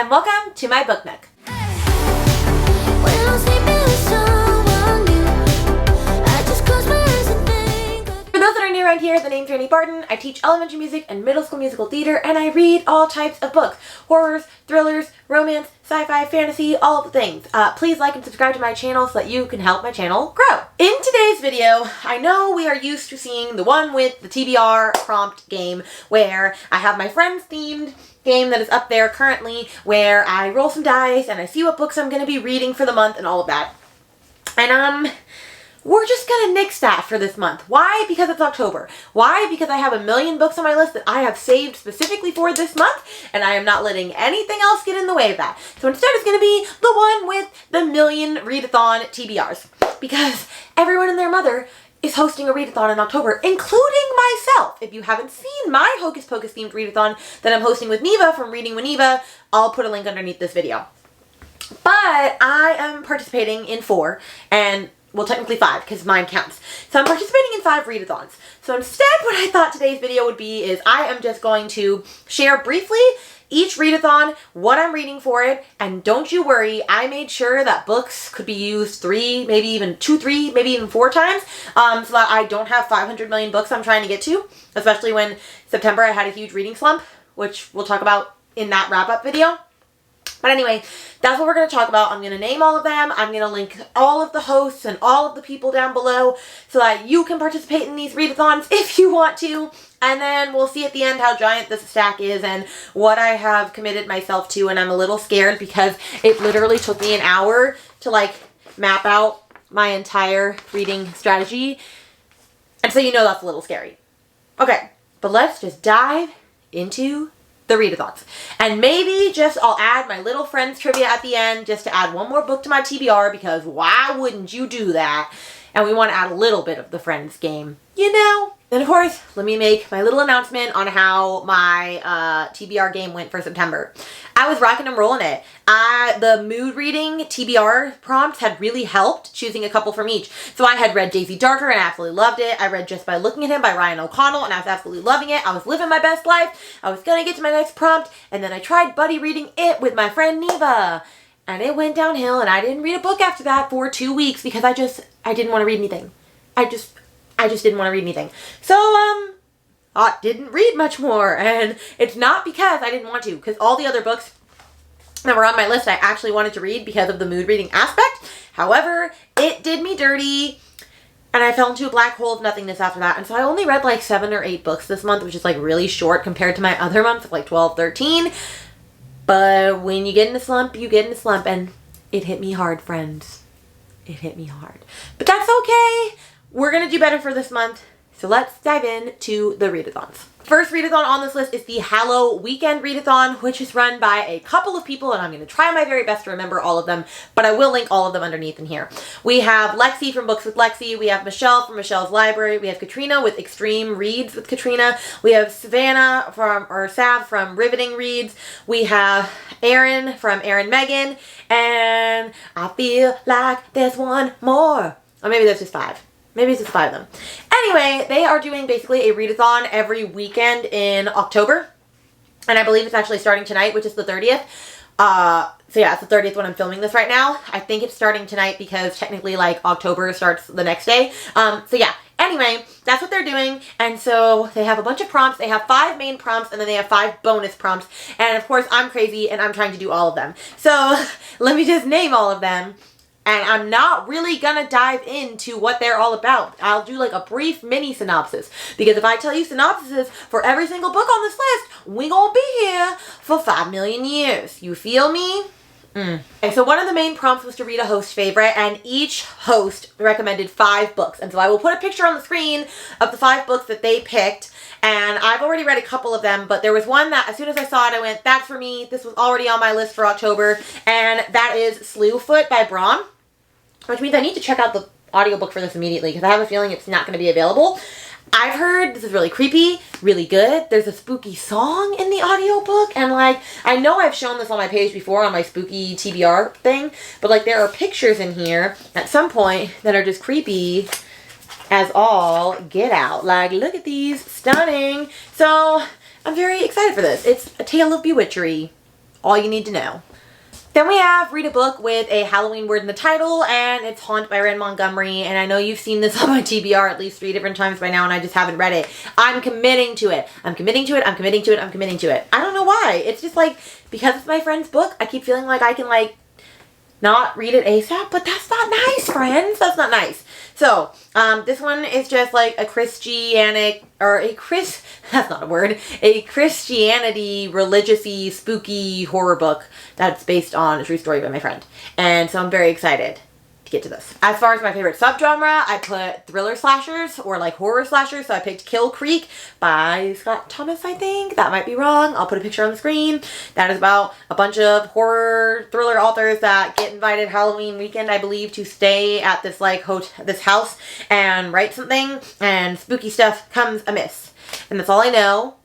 and welcome to my book nook. For those that are new around here, the name's Randy Barton. I teach elementary music and middle school musical theater, and I read all types of books. Horrors, thrillers, romance, sci-fi, fantasy, all of the things. Please like and subscribe to my channel so that you can help my channel grow. In today's video, I know we are used to seeing the one with the TBR prompt game where I have my friends themed game that is up there currently where I roll some dice and I see what books I'm going to be reading for the month and all of that. And we're just going to nix that for this month. Why? Because it's October. Why? Because I have a million books on my list that I have saved specifically for this month, and I am not letting anything else get in the way of that. So instead it's going to be the one with the million Readathon TBRs. Because everyone and their mother is hosting a readathon in October, including myself. If you haven't seen my Hocus Pocus themed readathon that I'm hosting with Neva from Reading with Neva, I'll put a link underneath this video. But I am participating in 4, and well, technically 5, because mine counts. So I'm participating in 5 readathons. So instead, what I thought today's video would be is I am just going to share briefly each readathon, what I'm reading for it, and don't you worry, I made sure that books could be used 3, maybe even 2, 3, maybe even 4 times, so that I don't have 500 million books I'm trying to get to, especially when September I had a huge reading slump, which we'll talk about in that wrap-up video. But anyway, that's what we're going to talk about. I'm going to name all of them. I'm going to link all of the hosts and all of the people down below so that you can participate in these readathons if you want to. And then we'll see at the end how giant this stack is and what I have committed myself to. And I'm a little scared because it literally took me an hour to map out my entire reading strategy. And so you know that's a little scary. Okay, but let's just dive into the readathons. And maybe just I'll add my little friends trivia at the end just to add one more book to my TBR, because why wouldn't you do that? And we want to add a little bit of the friends game, you know? Then of course, let me make my little announcement on how my TBR game went for September. I was rocking and rolling it. The mood reading TBR prompts had really helped choosing a couple from each. So I had read Daisy Darker and I absolutely loved it. I read Just by Looking at Him by Ryan O'Connell and I was absolutely loving it. I was living my best life. I was gonna get to my next prompt, and then I tried buddy reading it with my friend Neva. And it went downhill, and I didn't read a book after that for 2 weeks because I didn't want to read anything. I just didn't want to read anything. So, I didn't read much more, and it's not because I didn't want to, because all the other books that were on my list I actually wanted to read because of the mood reading aspect. However, it did me dirty, and I fell into a black hole of nothingness after that, and so I only read 7 or 8 books this month, which is really short compared to my other months of 12, 13. But when you get in a slump, you get in a slump, and it hit me hard, friends. It hit me hard. But that's okay. We're going to do better for this month, so let's dive into the readathons. First readathon on this list is the Halloweekend Readathon, which is run by a couple of people, and I'm going to try my very best to remember all of them, but I will link all of them underneath in here. We have Lexi from Books with Lexi, we have Michelle from Michelle's Library, we have Katrina with Extreme Reads with Katrina, we have Sav from Riveting Reads, we have Erin from Erin Megan, and I feel like there's one more. Or maybe there's just 5. Maybe it's just 5 of them. Anyway, they are doing basically a readathon every weekend in October. And I believe it's actually starting tonight, which is the 30th. So yeah, it's the 30th when I'm filming this right now. I think it's starting tonight because technically October starts the next day. So yeah, anyway, that's what they're doing. And so they have a bunch of prompts. They have 5 main prompts and then they have 5 bonus prompts. And of course, I'm crazy and I'm trying to do all of them. So let me just name all of them. And I'm not really gonna dive into what they're all about. I'll do a brief mini synopsis. Because if I tell you synopsises for every single book on this list, we gonna be here for 5 million years. You feel me? Okay, so one of the main prompts was to read a host favorite, and each host recommended 5 books. And so I will put a picture on the screen of the 5 books that they picked. And I've already read a couple of them, but there was one that as soon as I saw it, I went, that's for me. This was already on my list for October. And that is Slewfoot by Braun. Which means I need to check out the audiobook for this immediately because I have a feeling it's not going to be available. I've heard this is really creepy, really good. There's a spooky song in the audiobook, and I know I've shown this on my page before on my spooky TBR thing, but there are pictures in here at some point that are just creepy as all get out. Look at these, stunning. So I'm very excited for this. It's a tale of bewitchery. all you need to know. Then we have Read a Book with a Halloween word in the title, and it's Haunt by Ren Montgomery, and I know you've seen this on my TBR at least 3 different times by now, and I just haven't read it. I'm committing to it. I'm committing to it. I'm committing to it. I'm committing to it. I don't know why. It's just like, because it's my friend's book, I keep feeling like I can like not read it ASAP, but that's not nice, friends. That's not nice. So, this one is just like a Christianic, or that's not a word, a Christianity, religious-y, spooky horror book that's based on a true story by my friend. And so I'm very excited to get to this. As far as my favorite subgenre, I put thriller slashers or like horror slashers. So I picked Kill Creek by Scott Thomas, I think. That might be wrong. I'll put a picture on the screen. That is about a bunch of horror thriller authors that get invited Halloween weekend, I believe, to stay at this like this house and write something, and spooky stuff comes amiss. And that's all I know,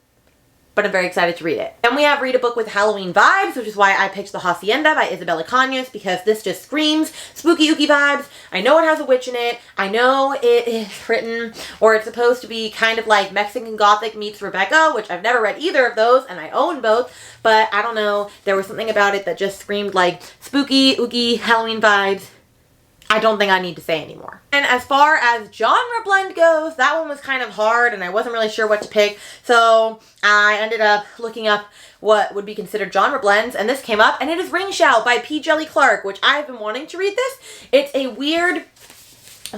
but I'm very excited to read it. Then we have Read a Book with Halloween vibes, which is why I picked The Hacienda by Isabella Cañas, because this just screams spooky ooky vibes. I know it has a witch in it. I know it is written, or it's supposed to be kind of like Mexican Gothic meets Rebecca, which I've never read either of those, and I own both, but I don't know. There was something about it that just screamed like spooky ooky Halloween vibes. I don't think I need to say anymore. And as far as genre blend goes, that one was kind of hard and I wasn't really sure what to pick. So I ended up looking up what would be considered genre blends, and this came up, and it is Ring Shout by P. Jelly Clark, which I've been wanting to read this. It's a weird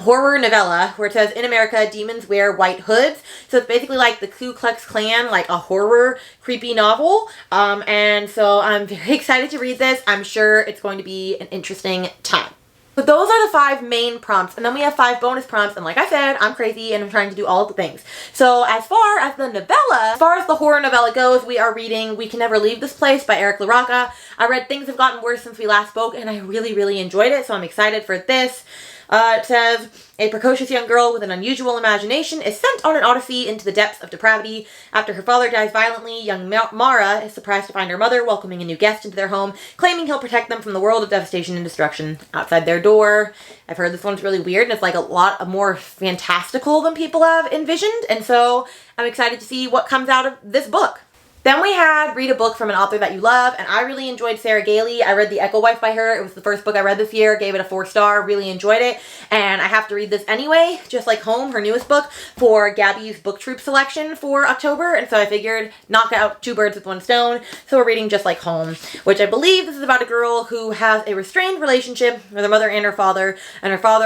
horror novella where it says, in America, demons wear white hoods. So it's basically like the Ku Klux Klan, like a horror creepy novel. And so I'm very excited to read this. I'm sure it's going to be an interesting time. So those are the 5 main prompts, and then we have 5 bonus prompts, and like I said, I'm crazy and I'm trying to do all of the things. So as far as the novella, as far as the horror novella goes, we are reading We Can Never Leave This Place by Eric LaRocca. I read Things Have Gotten Worse Since We Last Spoke, and I really enjoyed it, so I'm excited for this. It says, a precocious young girl with an unusual imagination is sent on an odyssey into the depths of depravity. After her father dies violently, young Mara is surprised to find her mother welcoming a new guest into their home, claiming he'll protect them from the world of devastation and destruction outside their door. I've heard this one's really weird, and it's like a lot more fantastical than people have envisioned, and so I'm excited to see what comes out of this book. Then we had Read a Book from an author that you love, and I really enjoyed Sarah Gailey. I read The Echo Wife by her. It was the first book I read this year, gave it a 4-star, really enjoyed it, and I have to read this anyway, just like Home, her newest book, for Gabby's book troop selection for October, and so I figured knock out 2 birds with 1 stone, so we're reading Just Like Home, which I believe this is about a girl who has a restrained relationship with her mother and her father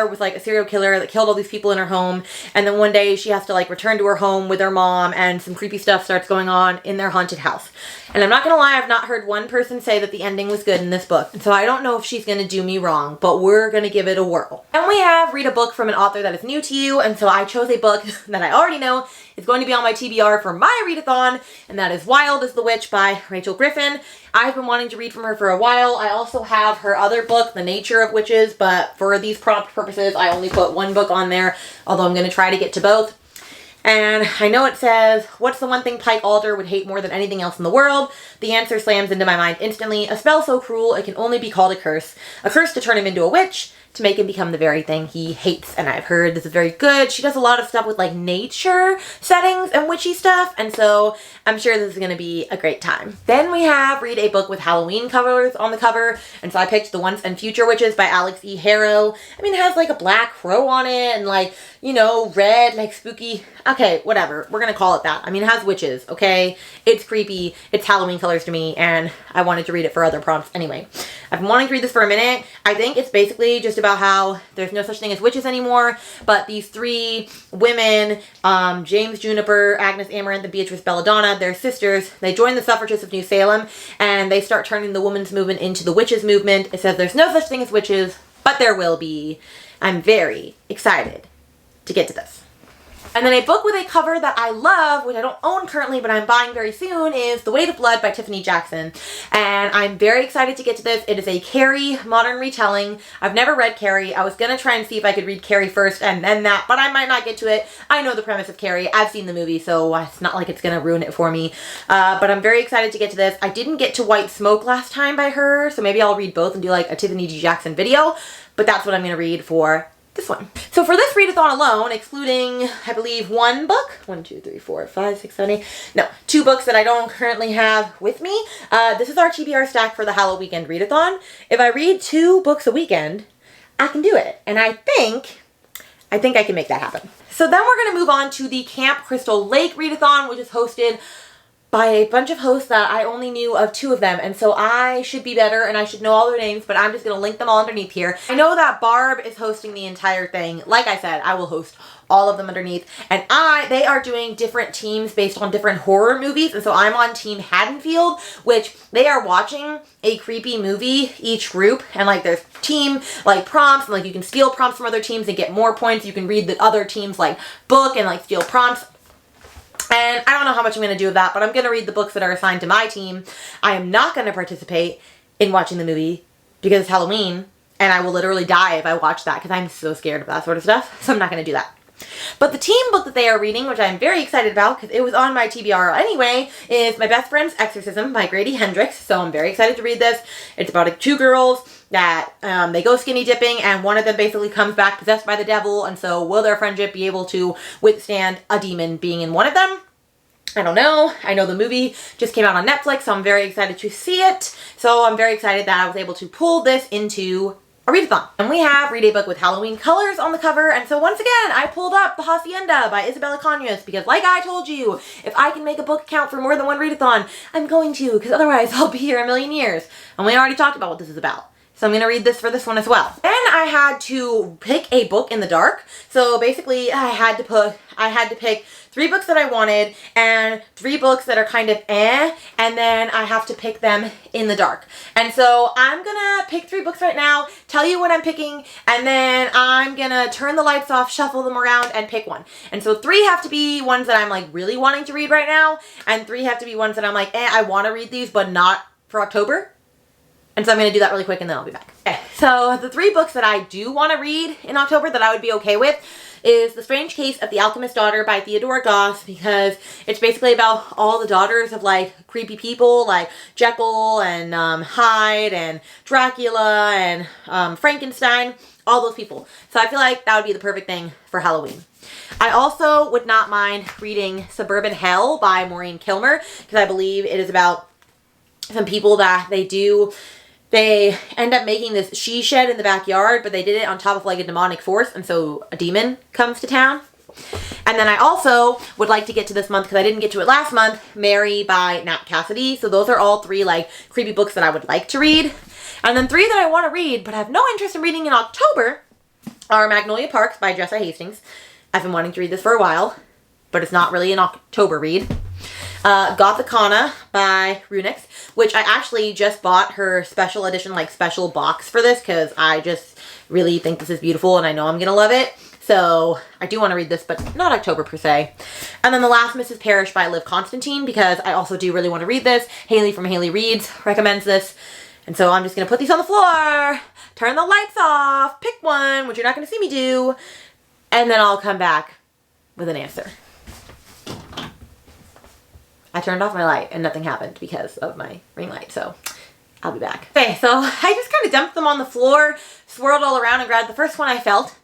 was like a serial killer that killed all these people in her home, and then one day she has to like return to her home with her mom, and some creepy stuff starts going on in their haunted house. And I'm not gonna lie, I've not heard one person say that the ending was good in this book, and so I don't know if she's gonna do me wrong, but we're gonna give it a whirl. And we have Read a Book from an author that is new to you, and so I chose a book that I already know is going to be on my TBR for my readathon, and that is Wild as the Witch by Rachel Griffin. I've been wanting to read from her for a while. I also have her other book, The Nature of Witches, but for these prompt purposes, I only put 1 book on there, although I'm gonna try to get to both. And I know it says, what's the one thing Pike Alder would hate more than anything else in the world? The answer slams into my mind instantly. A spell so cruel it can only be called a curse. A curse to turn him into a witch, to make him become the very thing he hates. And I've heard this is very good. She does a lot of stuff with like nature settings and witchy stuff, and so I'm sure this is going to be a great time. Then we have Read a Book with Halloween covers on the cover, and so I picked The Once and Future Witches by Alex E. Harrow. I mean, it has like a black crow on it and like, you know, red, like spooky. Okay, whatever. We're going to call it that. I mean, it has witches, okay? It's creepy. It's Halloween colors to me, and I wanted to read it for other prompts anyway. I've been wanting to read this for a minute. I think it's basically just about how there's no such thing as witches anymore, but these 3 women, James Juniper, Agnes Amaranth, and Beatrice Belladonna, they're sisters. They join the suffragists of New Salem, and they start turning the women's movement into the witches movement. It says there's no such thing as witches, but there will be. I'm very excited to get to this. And then a book with a cover that I love, which I don't own currently, but I'm buying very soon, is The Weight of Blood by Tiffany Jackson. And I'm very excited to get to this. It is a Carrie modern retelling. I've never read Carrie. I was going to try and see if I could read Carrie first and then that, but I might not get to it. I know the premise of Carrie. I've seen the movie, so it's not like it's going to ruin it for me. But I'm very excited to get to this. I didn't get to White Smoke last time by her, so maybe I'll read both and do like a Tiffany Jackson video. But that's what I'm going to read for this one. So for this readathon alone, excluding, I believe, one book, 1, 2, 3, 4, 5, 6, 7, 8, no, 2 books that I don't currently have with me, this is our TBR stack for the Halloweekend readathon. If I read 2 books a weekend, I can do it. And I think I can make that happen. So then we're going to move on to the Camp Crystal Lake readathon, which is hosted by a bunch of hosts that I only knew of 2 of them, and so I should be better and I should know all their names, but I'm just going to link them all underneath here. I know that Barb is hosting the entire thing. Like I said, I will host all of them underneath, and they are doing different teams based on different horror movies, and so I'm on Team Haddonfield, which they are watching a creepy movie, each group, and like there's team like prompts, and like you can steal prompts from other teams and get more points. You can read the other teams like book and like steal prompts. And I don't know how much I'm going to do with that, but I'm going to read the books that are assigned to my team. I am not going to participate in watching the movie because it's Halloween, and I will literally die if I watch that because I'm so scared of that sort of stuff, so I'm not going to do that. But the team book that they are reading, which I'm very excited about because it was on my TBR anyway, is My Best Friend's Exorcism by Grady Hendrix. So I'm very excited to read this. It's about 2 girls that they go skinny dipping, and one of them basically comes back possessed by the devil, and so will their friendship be able to withstand a demon being in one of them? I don't know. I know the movie just came out on Netflix, so I'm very excited to see it. So I'm very excited that I was able to pull this into a readathon. And we have Read a Book with Halloween colors on the cover, and so once again, I pulled up The Hacienda by Isabella Cañas because like I told you, if I can make a book count for more than one readathon, I'm going to, because otherwise I'll be here a million years. And we already talked about what this is about. So I'm going to read this for this one as well. Then I had to pick a book in the dark. So basically I had to pick 3 books that I wanted and 3 books that are kind of and then I have to pick them in the dark. And so I'm going to pick 3 books right now, tell you what I'm picking, and then I'm going to turn the lights off, shuffle them around, and pick one. And so 3 have to be ones that I'm like really wanting to read right now, and 3 have to be ones that I'm like, I want to read these, but not for October. And so I'm going to do that really quick and then I'll be back. Okay, so the 3 books that I do want to read in October that I would be okay with is The Strange Case of the Alchemist's Daughter by Theodora Goss, because it's basically about all the daughters of like creepy people like Jekyll and Hyde and Dracula and Frankenstein, all those people. So I feel like that would be the perfect thing for Halloween. I also would not mind reading Suburban Hell by Maureen Kilmer, because I believe it is about some people that they end up making this she shed in the backyard, but they did it on top of like a demonic force, and so a demon comes to town. And then I also would like to get to this month, because I didn't get to it last month, Mary by Nat Cassidy. So those are all 3 like creepy books that I would like to read. And then 3 that I want to read but have no interest in reading in October are Magnolia Parks by Jessa Hastings. I've been wanting to read this for a while, but it's not really an October read. Gothicana by Runix, which I actually just bought her special edition, like special box for this, because I just really think this is beautiful and I know I'm going to love it. So I do want to read this, but not October per se. And then The Last Mrs. Parrish by Liv Constantine, because I also do really want to read this. Haley from Haley Reads recommends this. And so I'm just going to put these on the floor, turn the lights off, pick one, which you're not going to see me do, and then I'll come back with an answer. I turned off my light and nothing happened because of my ring light, so I'll be back. Okay, so I just kind of dumped them on the floor, swirled all around, and grabbed the first one I felt.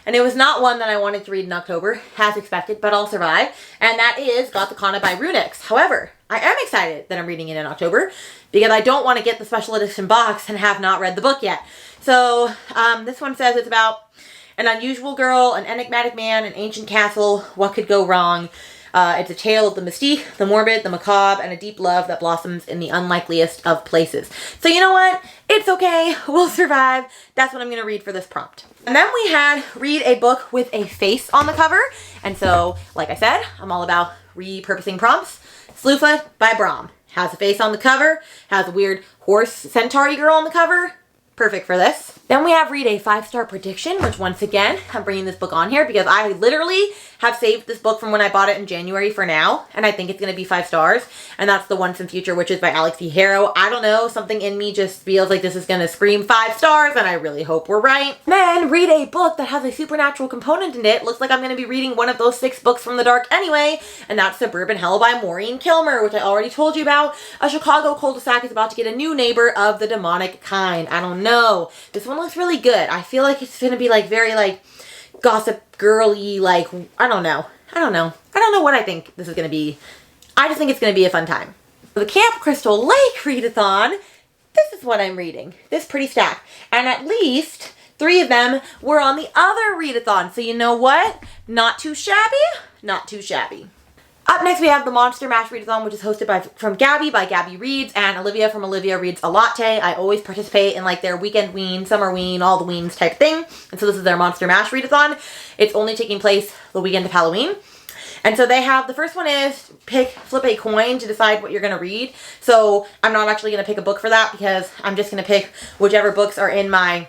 And it was not one that I wanted to read in October, as expected, but I'll survive. And that is Gothicana by Runix. However, I am excited that I'm reading it in October, because I don't want to get the special edition box and have not read the book yet. So this one says it's about an unusual girl, an enigmatic man, an ancient castle. What could go wrong? It's a tale of the mystique, the morbid, the macabre, and a deep love that blossoms in the unlikeliest of places. So you know what? It's okay. We'll survive. That's what I'm going to read for this prompt. And then we had Read a Book with a Face on the cover. And so, like I said, I'm all about repurposing prompts. Slewfoot by Brom. Has a face on the cover. Has a weird horse centaur girl on the cover. Perfect for this. Then we have Read a 5-Star Prediction, which once again, I'm bringing this book on here because I literally have saved this book from when I bought it in January for now, and I think it's going to be 5 stars, and that's The Once and Future Witches by Alex E. Harrow. I don't know, something in me just feels like this is going to scream 5 stars, and I really hope we're right. Then read a book that has a supernatural component in it. Looks like I'm going to be reading one of those 6 books from the dark anyway, and that's Suburban Hell by Maureen Kilmer, which I already told you about. A Chicago cul-de-sac is about to get a new neighbor of the demonic kind. I don't know. This one looks really good. I feel like it's gonna be like very like gossip girly, like, I don't know. I don't know what I think this is gonna be. I just think it's gonna be a fun time. For the Camp Crystal Lake readathon, this is what I'm reading. This pretty stack. And at least 3 of them were on the other readathon. So you know what? Not too shabby. Not too shabby. Up next we have the Monster Mash Readathon, which is hosted from Gabby by Gabby Reads, and Olivia from Olivia Reads a Latte. I always participate in like their weekend ween, summer ween, all the weens type thing. And so this is their Monster Mash Readathon. It's only taking place the weekend of Halloween. And so they have, the first one is flip a coin to decide what you're going to read. So I'm not actually going to pick a book for that because I'm just going to pick whichever books are in my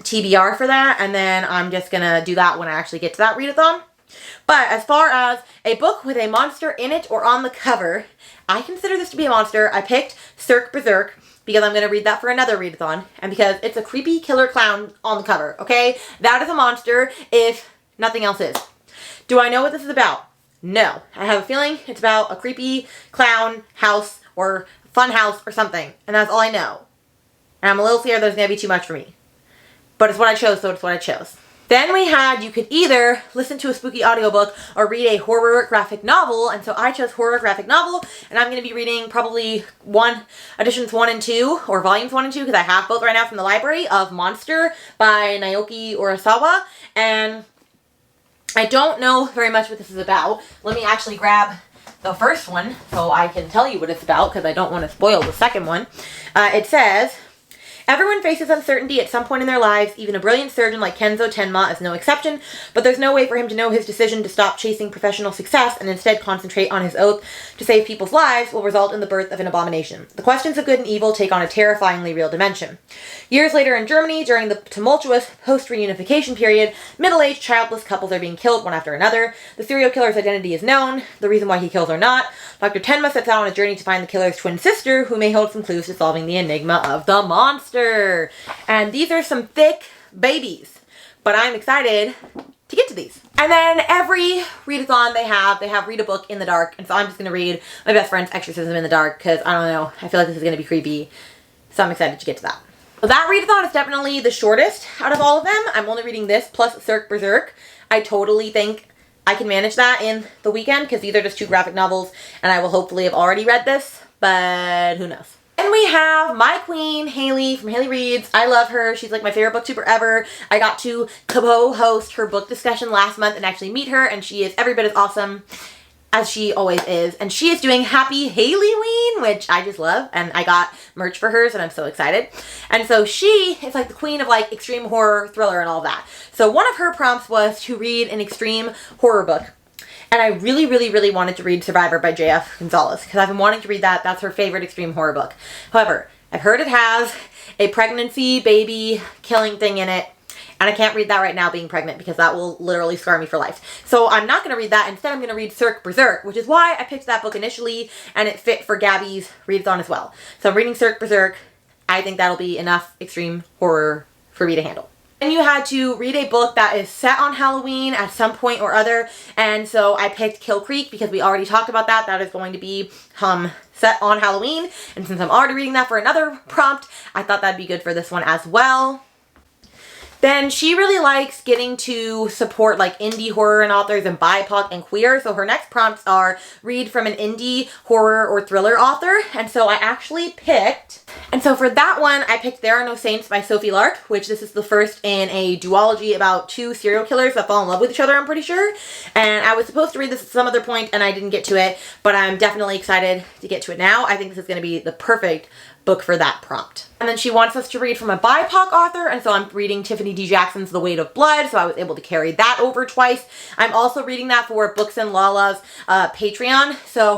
TBR for that. And then I'm just going to do that when I actually get to that readathon. But as far as a book with a monster in it or on the cover, I consider this to be a monster. I picked Cirque Berserk because I'm going to read that for another readathon. And because it's a creepy killer clown on the cover, okay? That is a monster if nothing else is. Do I know what this is about? No. I have a feeling it's about a creepy clown house or fun house or something. And that's all I know. And I'm a little scared that it's going to be too much for me. But it's what I chose, so it's what I chose. Then we had, you could either listen to a spooky audiobook or read a horror graphic novel. And so I chose horror graphic novel. And I'm going to be reading probably editions 1 and 2 or volumes 1 and 2 because I have both right now from the library of Monster by Naoki Urasawa. And I don't know very much what this is about. Let me actually grab the first one so I can tell you what it's about because I don't want to spoil the second one. It says, everyone faces uncertainty at some point in their lives. Even a brilliant surgeon like Kenzo Tenma is no exception, but there's no way for him to know his decision to stop chasing professional success and instead concentrate on his oath to save people's lives will result in the birth of an abomination. The questions of good and evil take on a terrifyingly real dimension. Years later in Germany, during the tumultuous post-reunification period, middle-aged childless couples are being killed one after another. The serial killer's identity is known, the reason why he kills or not. Dr. Tenma sets out on a journey to find the killer's twin sister, who may hold some clues to solving the enigma of the monster. And these are some thick babies, but I'm excited to get to these. And then every readathon they have read a book in the dark, and so I'm just going to read my best friend's Exorcism in the Dark, because I don't know, I feel like this is going to be creepy, so I'm excited to get to that. So that readathon is definitely the shortest out of all of them. I'm only reading this plus Cirque Berserk. I totally think I can manage that in the weekend, because these are just 2 graphic novels, and I will hopefully have already read this, but who knows. Then we have my queen, Haley, from Haley Reads. I love her. She's like my favorite booktuber ever. I got to co-host her book discussion last month and actually meet her, and she is every bit as awesome as she always is. And she is doing Happy Haileyween, which I just love, and I got merch for hers, and I'm so excited. And so she is like the queen of like extreme horror, thriller, and all that. So one of her prompts was to read an extreme horror book. And I really, really, really wanted to read Survivor by J.F. Gonzalez because I've been wanting to read that. That's her favorite extreme horror book. However, I've heard it has a pregnancy, baby killing thing in it. And I can't read that right now being pregnant because that will literally scar me for life. So I'm not going to read that. Instead, I'm going to read Cirque Berserk, which is why I picked that book initially. And it fit for Gabby's readathon as well. So I'm reading Cirque Berserk. I think that'll be enough extreme horror for me to handle. And you had to read a book that is set on Halloween at some point or other. And so I picked Kill Creek because we already talked about that. That is going to be set on Halloween. And since I'm already reading that for another prompt, I thought that'd be good for this one as well. Then she really likes getting to support like indie horror and authors and BIPOC and queer. So her next prompts are read from an indie horror or thriller author. And so I actually picked, and so for that one, I picked There Are No Saints by Sophie Lark, which this is the first in a duology about 2 serial killers that fall in love with each other, I'm pretty sure. And I was supposed to read this at some other point and I didn't get to it, but I'm definitely excited to get to it now. I think this is going to be the perfect book for that prompt. And then she wants us to read from a BIPOC author, and so I'm reading Tiffany D. Jackson's The Weight of Blood, so I was able to carry that over twice. I'm also reading that for Books and Lala's Patreon,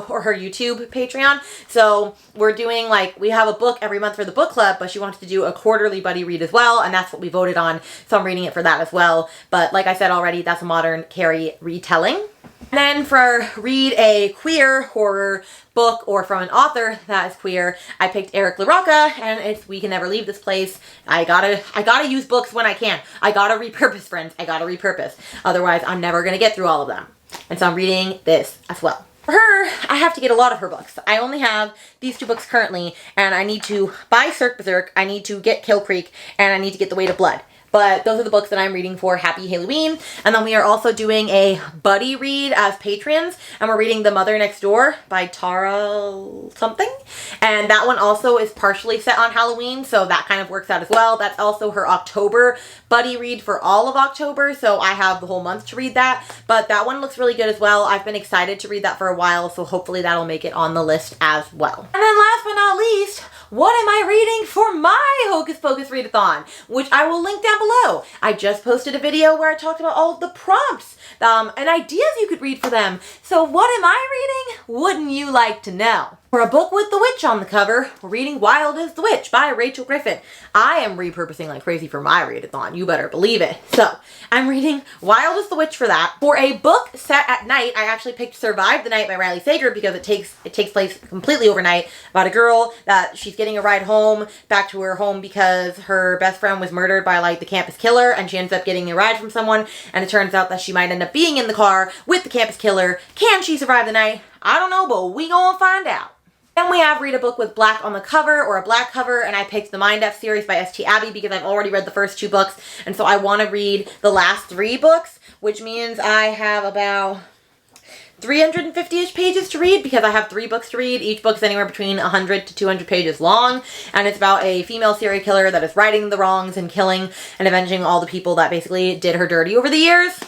or her YouTube Patreon. So we're doing we have a book every month for the book club, but she wants to do a quarterly buddy read as well, and that's what we voted on, so I'm reading it for that as well. But like I said already, that's a modern Carrie retelling. And then for read a queer horror book or from an author that is queer, I picked Eric LaRocca, and it's We Can Never Leave This Place. I gotta use books when I can. I gotta repurpose, friends. I gotta repurpose. Otherwise, I'm never gonna get through all of them. And so I'm reading this as well. For for her, I have to get a lot of her books. I only have these 2 books currently, and I need to buy Cirque Berserk, I need to get Kill Creek, and I need to get The Weight of Blood. But those are the books that I'm reading for Happy Halloween. And then we are also doing a buddy read as patrons. And we're reading The Mother Next Door by Tara something. And that one also is partially set on Halloween. So that kind of works out as well. That's also her October buddy read for all of October. So I have the whole month to read that. But that one looks really good as well. I've been excited to read that for a while. So hopefully that'll make it on the list as well. And then last but not least, what am I reading for my Hocus Pocus Readathon, which I will link down below. I just posted a video where I talked about all of the prompts and ideas you could read for them. So what am I reading? Wouldn't you like to know? For a book with the witch on the cover, we're reading Wild as the Witch by Rachel Griffin. I am repurposing like crazy for my readathon, you better believe it. So, I'm reading Wild as the Witch for that. For a book set at night, I actually picked Survive the Night by Riley Sager because it takes place completely overnight about a girl that she's getting a ride home, back to her home because her best friend was murdered by like the campus killer, and she ends up getting a ride from someone, and it turns out that she might end up being in the car with the campus killer. Can she survive the night? I don't know, but we gonna find out. Then we have Read a Book with Black on the Cover, or a black cover, and I picked the Mind F series by S.T. Abbey because I've already read the first 2 books, and so I want to read the last 3 books, which means I have about 350-ish pages to read because I have 3 books to read. Each book's anywhere between 100 to 200 pages long, and it's about a female serial killer that is righting the wrongs and killing and avenging all the people that basically did her dirty over the years.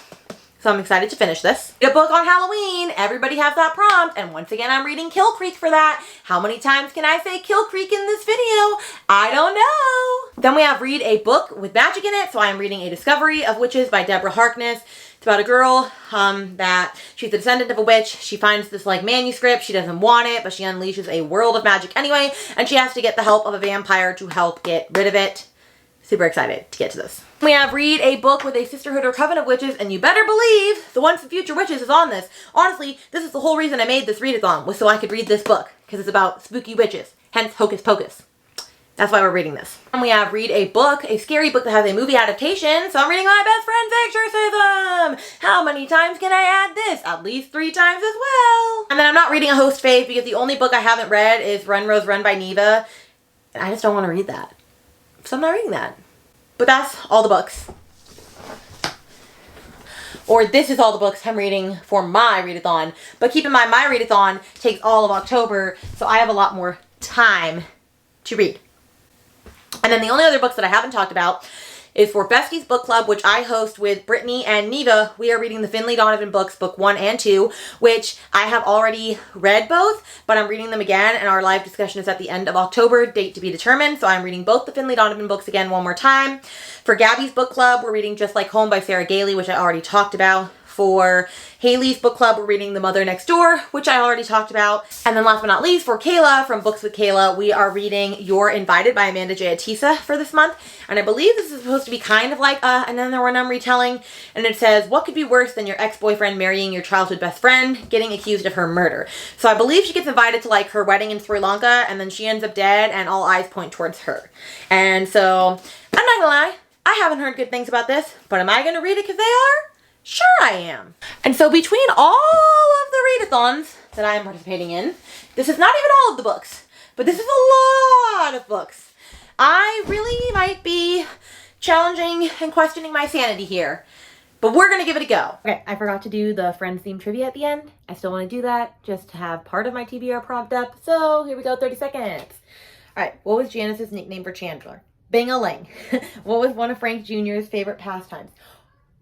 So I'm excited to finish this. A book on Halloween. Everybody has that prompt. And once again, I'm reading Kill Creek for that. How many times can I say Kill Creek in this video? I don't know. Then we have Read a Book with Magic in it. So I'm reading A Discovery of Witches by Deborah Harkness. It's about a girl that she's a descendant of a witch. She finds this like manuscript. She doesn't want it, but she unleashes a world of magic anyway. And she has to get the help of a vampire to help get rid of it. Super excited to get to this. We have Read a Book with a Sisterhood or Coven of Witches, and you better believe the Once and Future Witches is on this. Honestly, this is the whole reason I made this readathon, was so I could read this book, because it's about spooky witches, hence Hocus Pocus. That's why we're reading this. And we have Read a Book, a scary book that has a movie adaptation, so I'm reading My Best Friend's Exorcism! How many times can I add this? At least 3 times as well! And then I'm not reading a host fave, because the only book I haven't read is Run, Rose, Run by Neva, and I just don't want to read that. So I'm not reading that. But that's all the books. Or this is all the books I'm reading for my readathon. But keep in mind, my readathon takes all of October, so I have a lot more time to read. And then the only other books that I haven't talked about is for Bestie's Book Club, which I host with Brittany and Neva. We are reading the Finley Donovan books, book 1 and 2, which I have already read both, but I'm reading them again, and our live discussion is at the end of October, date to be determined, so I'm reading both the Finley Donovan books again one more time. For Gabby's Book Club, we're reading Just Like Home by Sarah Gailey, which I already talked about. For Haley's book club, we're reading The Mother Next Door, which I already talked about. And then last but not least, for Kayla from Books with Kayla, we are reading You're Invited by Amanda J. Atisa for this month. And I believe this is supposed to be kind of like another one I'm retelling. And it says, what could be worse than your ex-boyfriend marrying your childhood best friend, getting accused of her murder? So I believe she gets invited to like her wedding in Sri Lanka, and then she ends up dead, and all eyes point towards her. And so, I'm not gonna lie, I haven't heard good things about this, but am I gonna read it because they are? Sure I am. And so between all of the readathons that I am participating in, this is not even all of the books, but this is a lot of books. I really might be challenging and questioning my sanity here, but we're gonna give it a go. Okay, I forgot to do the Friends theme trivia at the end. I still wanna do that just to have part of my TBR prompt up. So here we go, 30 seconds. All right, what was Janice's nickname for Chandler? Bing-a-ling. What was one of Frank Jr.'s favorite pastimes?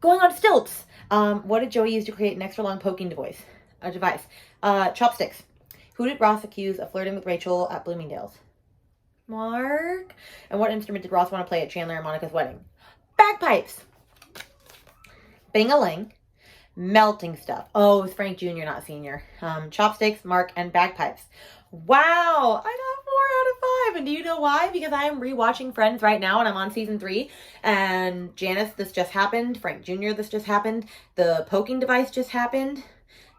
Going on stilts. What did Joey use to create an extra long poking device? Chopsticks. Who did Ross accuse of flirting with Rachel at Bloomingdale's? Mark. And what instrument did Ross want to play at Chandler and Monica's wedding? Bagpipes. Bing-a-ling. Melting stuff. Oh, it was Frank Jr., not Sr. Chopsticks, Mark, and bagpipes. Wow, I got 4 out of 5. And do you know why? Because I am rewatching Friends right now, and I'm on season 3. And Janice, this just happened. Frank Jr., this just happened. The poking device just happened.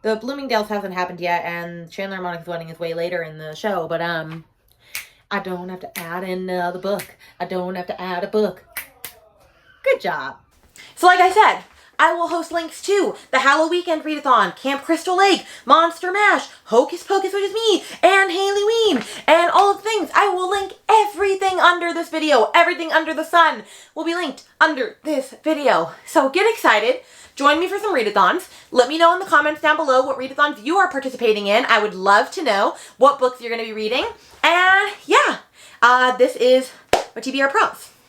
The Bloomingdale's hasn't happened yet, and Chandler and Monica's wedding is way later in the show. But I don't have to add in the book. I don't have to add a book. Good job. So like I said, I will host links to the Halloweekend Readathon, Camp Crystal Lake, Monster Mash, Hocus Pocus, which is me, and Haileyween, and all of the things. I will link everything under this video. Everything under the sun will be linked under this video. So get excited. Join me for some readathons. Let me know in the comments down below what readathons you are participating in. I would love to know what books you're going to be reading. And yeah, this is my TBR Pros.